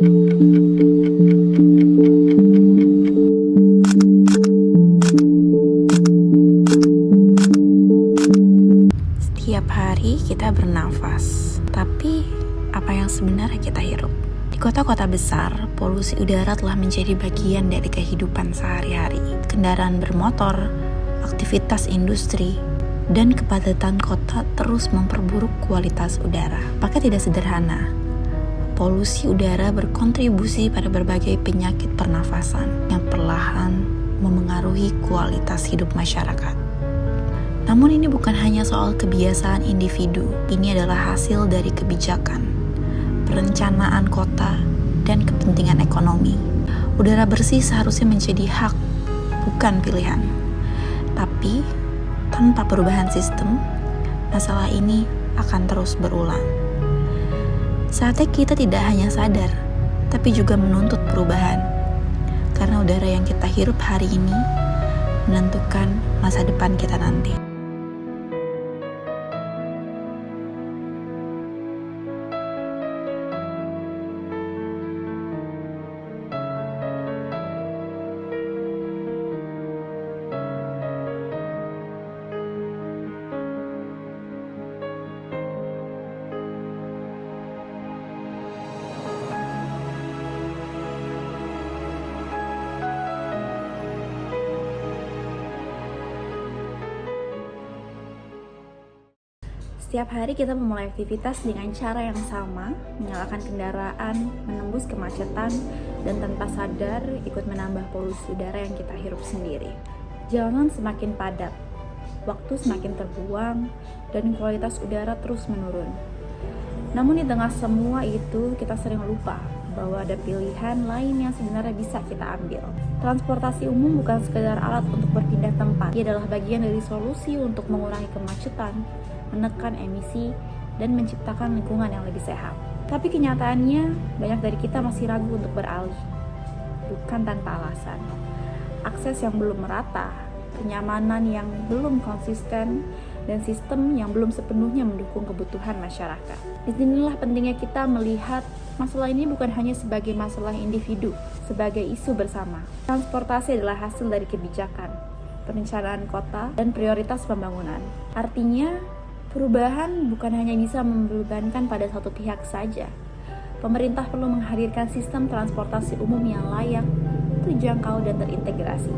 Setiap hari kita bernafas, tapi apa yang sebenarnya kita hirup? Di kota-kota besar, polusi udara telah menjadi bagian dari kehidupan sehari-hari. Kendaraan bermotor, aktivitas industri, dan kepadatan kota terus memperburuk kualitas udara. Maka tidak sederhana, polusi udara berkontribusi pada berbagai penyakit pernafasan yang perlahan memengaruhi kualitas hidup masyarakat. Namun ini bukan hanya soal kebiasaan individu, ini adalah hasil dari kebijakan, perencanaan kota, dan kepentingan ekonomi. Udara bersih seharusnya menjadi hak, bukan pilihan. Tapi, tanpa perubahan sistem, masalah ini akan terus berulang. Saatnya kita tidak hanya sadar, tapi juga menuntut perubahan. Karena udara yang kita hirup hari ini menentukan masa depan kita nanti. Setiap hari kita memulai aktivitas dengan cara yang sama, menyalakan kendaraan, menembus kemacetan, dan tanpa sadar ikut menambah polusi udara yang kita hirup sendiri. Jalanan semakin padat, waktu semakin terbuang, dan kualitas udara terus menurun. Namun di tengah semua itu, kita sering lupa bahwa ada pilihan lain yang sebenarnya bisa kita ambil. Transportasi umum bukan sekedar alat untuk berpindah tempat, ia adalah bagian dari solusi untuk mengurangi kemacetan, menekan emisi, dan menciptakan lingkungan yang lebih sehat. Tapi kenyataannya, banyak dari kita masih ragu untuk beralih. Bukan tanpa alasan. Akses yang belum merata, kenyamanan yang belum konsisten, dan sistem yang belum sepenuhnya mendukung kebutuhan masyarakat. Disinilah pentingnya kita melihat masalah ini bukan hanya sebagai masalah individu, sebagai isu bersama. Transportasi adalah hasil dari kebijakan, perencanaan kota, dan prioritas pembangunan. Artinya, perubahan bukan hanya bisa membebankan pada satu pihak saja. Pemerintah perlu menghadirkan sistem transportasi umum yang layak, terjangkau, dan terintegrasi.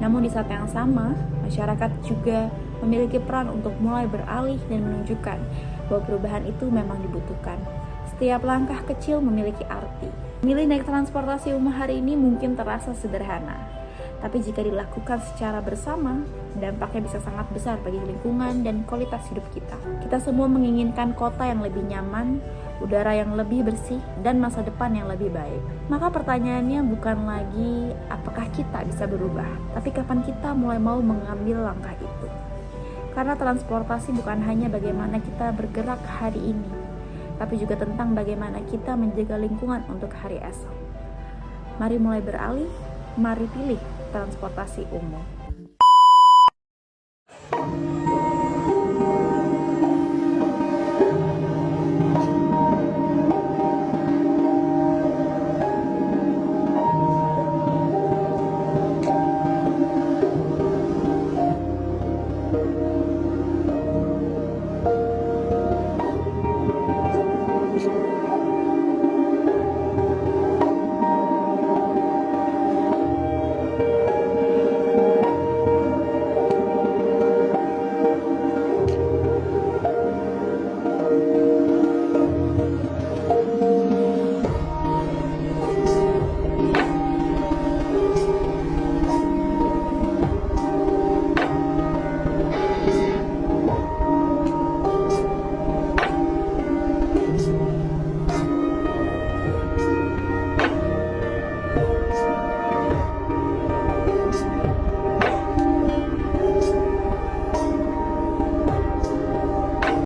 Namun di saat yang sama, masyarakat juga memiliki peran untuk mulai beralih dan menunjukkan bahwa perubahan itu memang dibutuhkan. Setiap langkah kecil memiliki arti. Memilih naik transportasi umum hari ini mungkin terasa sederhana, tapi jika dilakukan secara bersama, dampaknya bisa sangat besar bagi lingkungan dan kualitas hidup kita. Kita semua menginginkan kota yang lebih nyaman, udara yang lebih bersih, dan masa depan yang lebih baik. Maka pertanyaannya bukan lagi apakah kita bisa berubah, tapi kapan kita mulai mau mengambil langkah itu. Karena transportasi bukan hanya bagaimana kita bergerak hari ini, tapi juga tentang bagaimana kita menjaga lingkungan untuk hari esok. Mari mulai beralih, mari pilih transportasi umum.